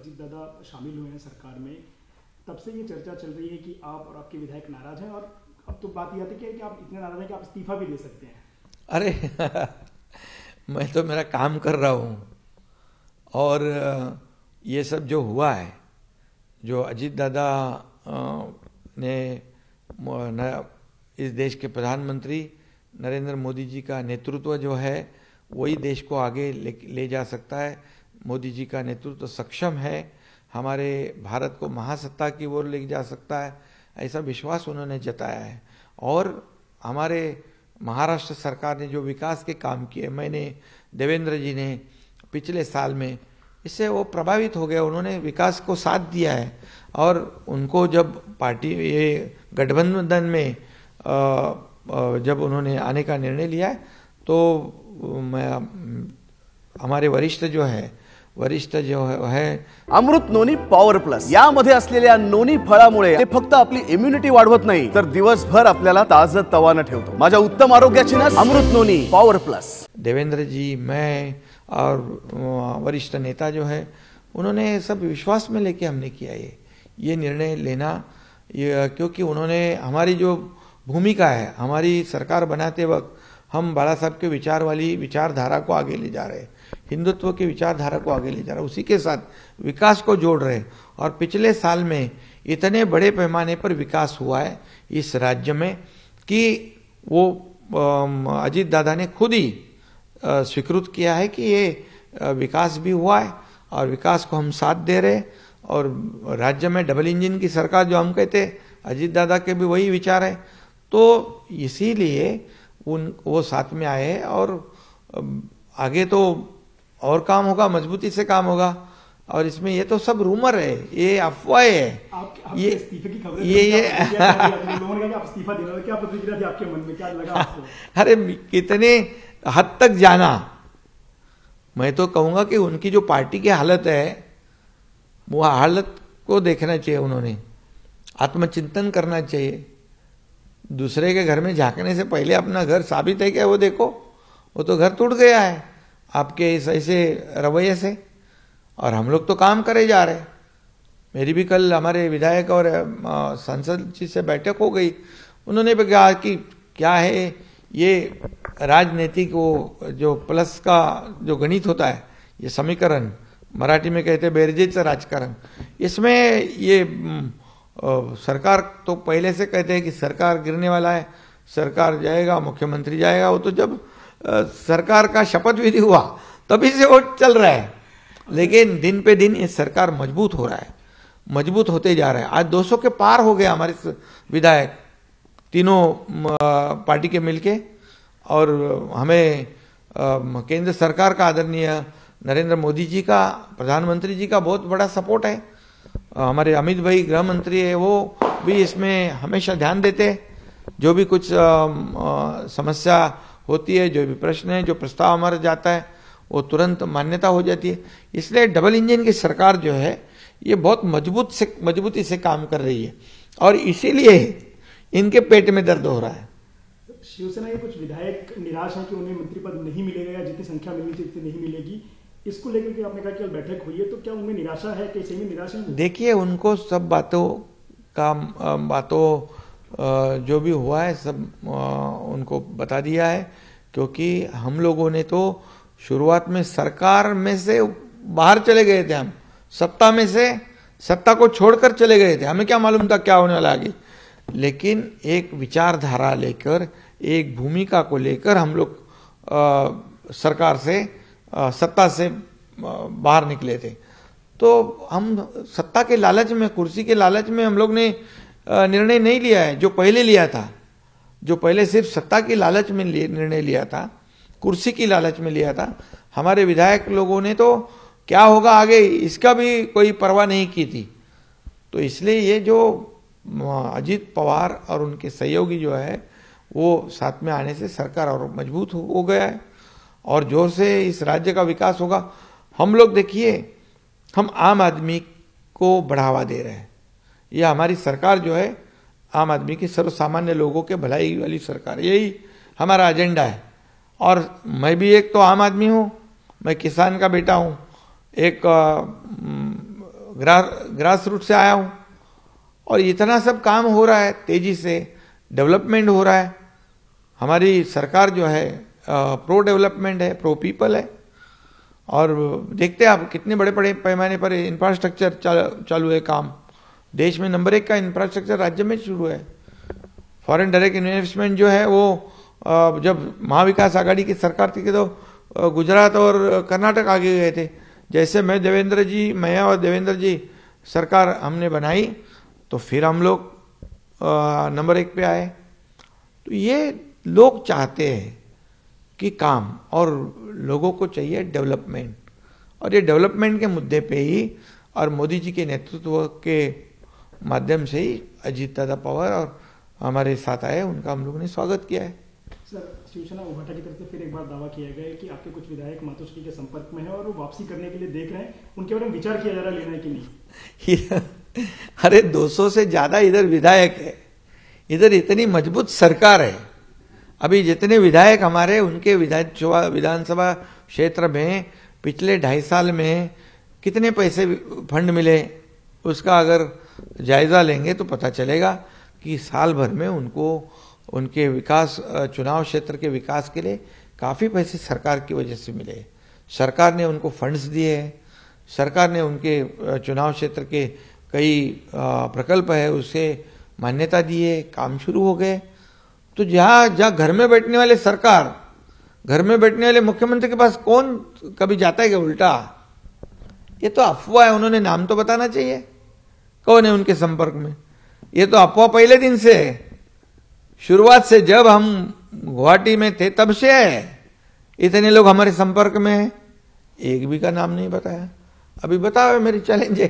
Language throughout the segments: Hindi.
अजीत दादा शामिल हुए हैं सरकार में, तब से ये चर्चा चल रही है कि आप और आपके विधायक नाराज हैं, और अब तो बात ये आती है कि आप इतने नाराज हैं कि आप इस्तीफा भी दे सकते हैं। अरे मैं तो मेरा काम कर रहा हूँ, और ये सब जो हुआ है, जो अजीत दादा ने इस देश के प्रधानमंत्री नरेंद्र मोदी जी का नेतृत्व जो है वही देश को आगे ले जा सकता है। मोदी जी का नेतृत्व सक्षम है, हमारे भारत को महासत्ता की ओर ले जा सकता है, ऐसा विश्वास उन्होंने जताया है। और हमारे महाराष्ट्र सरकार ने जो विकास के काम किए, मैंने देवेंद्र जी ने पिछले साल में, इससे वो प्रभावित हो गए, उन्होंने विकास को साथ दिया है। और उनको जब पार्टी ये गठबंधन में जब उन्होंने आने का निर्णय लिया है, तो हमारे वरिष्ठ जो है अमृत नोनी पॉवर प्लस, यामध्ये असलेल्या नोनी फळामुळे ते फक्त आपली इम्युनिटी वाढवत नाही, तर दिवसभर आपल्याला ताजं ठेवतो। माझ्या उत्तम आरोग्याची ना अमृत नोनी पॉवर प्लस। देवेंद्र जी, मैं और वरिष्ठ नेता जो है, उन्होंने सब विश्वास में लेके हमने किया ये निर्णय लेना, क्योंकि उन्होंने हमारी जो भूमिका है, हमारी सरकार बनाते वक्त हम बाला साहब के विचारधारा को आगे ले जा रहे हैं, हिंदुत्व की विचारधारा को आगे ले जा रहे हैं, उसी के साथ विकास को जोड़ रहे हैं। और पिछले साल में इतने बड़े पैमाने पर विकास हुआ है इस राज्य में कि वो अजीत दादा ने खुद ही स्वीकृत किया है कि ये विकास भी हुआ है और विकास को हम साथ दे रहे हैं। और राज्य में डबल इंजन की सरकार जो हम कहते हैं, अजीत दादा के भी वही विचार है, तो इसीलिए वो साथ में आए हैं। और आगे तो और काम होगा, मजबूती से काम होगा। और इसमें ये तो सब रूमर है, ये अफवाह है। ये इस्तीफे की खबर लोगों ने कहा आप इस्तीफा दे रहे हो, क्या प्रतिक्रिया थी आपके मन में, क्या लगा आपको? अरे कितने हद तक जाना, मैं तो कहूंगा कि उनकी जो पार्टी की हालत है, वो हालत को देखना चाहिए, उन्होंने आत्मचिंतन करना चाहिए। दूसरे के घर में झांकने से पहले अपना घर साबित है क्या वो देखो। वो तो घर टूट गया है आपके इस ऐसे रवैये से, और हम लोग तो काम करे जा रहे। मेरी भी कल हमारे विधायक और सांसद जी से बैठक हो गई, उन्होंने भी कहा कि क्या है ये राजनीतिक वो जो प्लस का जो गणित होता है, ये समीकरण मराठी में कहते हैं बेरजेचं राजकारण, इसमें ये सरकार तो पहले से कहते हैं कि सरकार गिरने वाला है, सरकार जाएगा, मुख्यमंत्री जाएगा। वो तो जब सरकार का शपथ विधि हुआ तभी से वो चल रहा है, लेकिन दिन पे दिन ये सरकार मजबूत हो रहा है, मजबूत होते जा रहा है। आज 200 के पार हो गए हमारे विधायक तीनों पार्टी के मिलके। और हमें केंद्र सरकार का आदरणीय नरेंद्र मोदी जी का, प्रधानमंत्री जी का बहुत बड़ा सपोर्ट है। हमारे अमित भाई गृह मंत्री है, वो भी इसमें हमेशा ध्यान देते हैं। जो भी कुछ समस्या होती है, जो भी प्रश्न है, जो प्रस्ताव हमारा जाता है, वो तुरंत मान्यता हो जाती है। इसलिए डबल इंजन की सरकार जो है ये बहुत मजबूती से काम कर रही है, और इसीलिए इनके पेट में दर्द हो रहा है। शिवसेना के कुछ विधायक निराश हैं कि उन्हें मंत्री पद नहीं मिलेगा, या जितनी संख्या मिलनी चाहिए उतनी नहीं मिलेगी। इसको लेकर के आपने कहा कि बैठक हुई है, तो क्या उनमें निराशा है, कि सही में निराशा है? देखिए, उनको सब बातों जो भी हुआ है सब उनको बता दिया है, क्योंकि हम लोगों ने तो शुरुआत में सरकार में से बाहर चले गए थे, हम सत्ता में से सत्ता को छोड़कर चले गए थे। हमें क्या मालूम था क्या होने वाला आगे, लेकिन एक विचारधारा लेकर, एक भूमिका को लेकर हम लोग सरकार से, सत्ता से बाहर निकले थे। तो हम सत्ता के लालच में, कुर्सी के लालच में हम लोग ने निर्णय नहीं लिया है जो पहले लिया था, जो पहले सिर्फ सत्ता की लालच में निर्णय लिया था, कुर्सी की लालच में लिया था। हमारे विधायक लोगों ने तो क्या होगा आगे इसका भी कोई परवाह नहीं की थी। तो इसलिए ये जो अजीत पवार और उनके सहयोगी जो है वो साथ में आने से सरकार और मजबूत हो गया है, और जोर से इस राज्य का विकास होगा। हम लोग देखिए, हम आम आदमी को बढ़ावा दे रहे हैं। यह हमारी सरकार जो है आम आदमी की, सर्वसामान्य लोगों के भलाई वाली सरकार, यही हमारा एजेंडा है। और मैं भी एक तो आम आदमी हूँ, मैं किसान का बेटा हूँ, एक ग्रास रूट से आया हूं और इतना सब काम हो रहा है, तेजी से डेवलपमेंट हो रहा है। हमारी सरकार जो है प्रो डेवलपमेंट है, प्रो पीपल है। और देखते हैं आप कितने बड़े बड़े पैमाने पर इंफ्रास्ट्रक्चर चालू है काम। देश में नंबर 1 का इंफ्रास्ट्रक्चर राज्य में शुरू है। फॉरेन डायरेक्ट इन्वेस्टमेंट जो है वो जब महाविकास आघाड़ी की सरकार थी तो गुजरात और कर्नाटक आगे गए थे। जैसे मैं और देवेंद्र जी सरकार हमने बनाई तो फिर हम लोग नंबर 1 पे आए। तो ये लोग चाहते हैं कि काम, और लोगों को चाहिए डेवलपमेंट, और ये डेवलपमेंट के मुद्दे पे ही और मोदी जी के नेतृत्व के माध्यम से ही अजीत दादा पवार और हमारे साथ आए, उनका हम लोगों ने स्वागत किया है। सर, शिवसेना उभाटा की तरफ से फिर एक बार दावा किया गया है कि आपके कुछ विधायक मातोश्री के संपर्क में है और वो वापसी करने के लिए देख रहे हैं, उनके बारे में विचार किया जा रहा है, लेना है कि नहीं? अरे 200 से ज्यादा इधर विधायक है, इधर इतनी मजबूत सरकार है। अभी जितने विधायक हमारे, उनके विधानसभा क्षेत्र में पिछले 2.5 साल में कितने पैसे फंड मिले, उसका अगर जायजा लेंगे तो पता चलेगा कि साल भर में उनको उनके विकास, चुनाव क्षेत्र के विकास के लिए काफी पैसे सरकार की वजह से मिले। सरकार ने उनको फंड्स दिए हैं, सरकार ने उनके चुनाव क्षेत्र के कई प्रकल्प है उसे मान्यता दी है, काम शुरू हो गए। तो जहां घर में बैठने वाले सरकार, घर में बैठने वाले मुख्यमंत्री के पास कौन कभी जाता है क्या उल्टा? ये तो अफवाह है, उन्होंने नाम तो बताना चाहिए कौन है उनके संपर्क में। ये तो अफवाह पहले दिन से है, शुरुआत से जब हम गुवाहाटी में थे तब से है। इतने लोग हमारे संपर्क में हैं, एक भी का नाम नहीं बताया। अभी बताओ, मेरी चैलेंज है।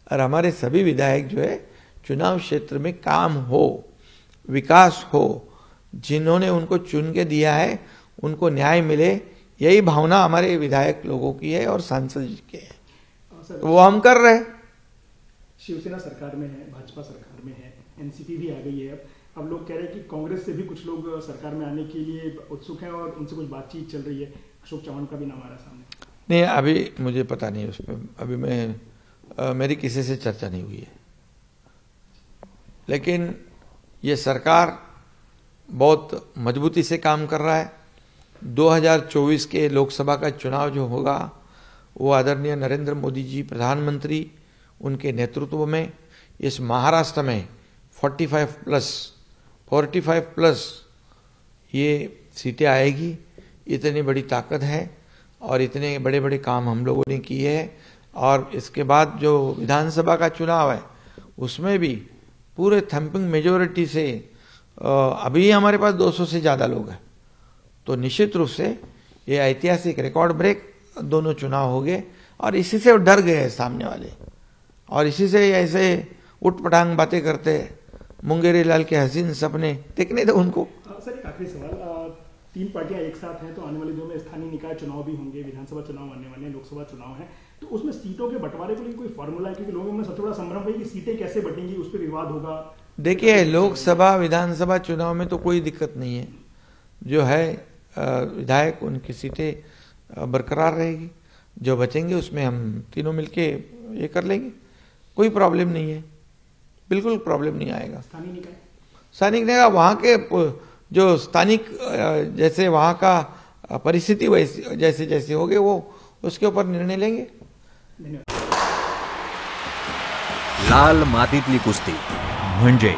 और हमारे सभी विधायक जो है चुनाव क्षेत्र में काम हो, विकास हो, जिन्होंने उनको चुन के दिया है उनको न्याय मिले, यही भावना हमारे विधायक लोगों की है और सांसद जी की है, वो हम कर रहे हैं। शिवसेना सरकार में है, भाजपा सरकार में है, एनसीपी भी आ गई है। अब लोग कह रहे हैं कि कांग्रेस से भी कुछ लोग सरकार में आने के लिए उत्सुक हैं और उनसे कुछ बातचीत चल रही है। अशोक चौहान का भी नाम आ रहा है सामने। नहीं, अभी मुझे पता नहीं उस पर, अभी मेरी किसी से चर्चा नहीं हुई है। लेकिन ये सरकार बहुत मजबूती से काम कर रहा है। 2024 के लोकसभा का चुनाव जो होगा वो आदरणीय नरेंद्र मोदी जी प्रधानमंत्री, उनके नेतृत्व में इस महाराष्ट्र में 45 प्लस ये सीटें आएगी। इतनी बड़ी ताकत है और इतने बड़े बड़े काम हम लोगों ने किए हैं। और इसके बाद जो विधानसभा का चुनाव है उसमें भी पूरे थम्पिंग मेजोरिटी से अभी हमारे पास 200 से ज़्यादा लोग हैं। तो निश्चित रूप से ये ऐतिहासिक रिकॉर्ड ब्रेक दोनों चुनाव हो गए और इसी से डर गए सामने वाले, और इसी से ऐसे उठपटांग बातें करते, मुंगेरी लाल के हसीन सपने देखने दो उनको। सर, एक आखिरी सवाल, 3 पार्टियां एक साथ हैं तो आने वाले दिनों में स्थानीय निकाय चुनाव भी होंगे, विधानसभा चुनाव आने वाले हैं, लोकसभा चुनाव है, तो उसमें सीटों के बंटवारे को लेकर कोई फॉर्मूला है? क्योंकि लोगों में सबसे बड़ा संभ्रम है कि सीटें कैसे बटेंगी, उस पर विवाद होगा। देखिए, लोकसभा विधानसभा चुनाव में तो कोई दिक्कत नहीं है। जो है विधायक, उनकी सीटें बरकरार रहेगी, जो बचेंगे उसमें हम तीनों मिलके ये कर लेंगे, कोई प्रॉब्लम नहीं है, बिल्कुल प्रॉब्लम नहीं आएगा। स्थानिक निकाय वहाँ के जो स्थानिक जैसे वहाँ का परिस्थिति वैसे जैसे जैसे होगे वो उसके ऊपर निर्णय लेंगे। लाल मातीतली कुस्ती म्हणजे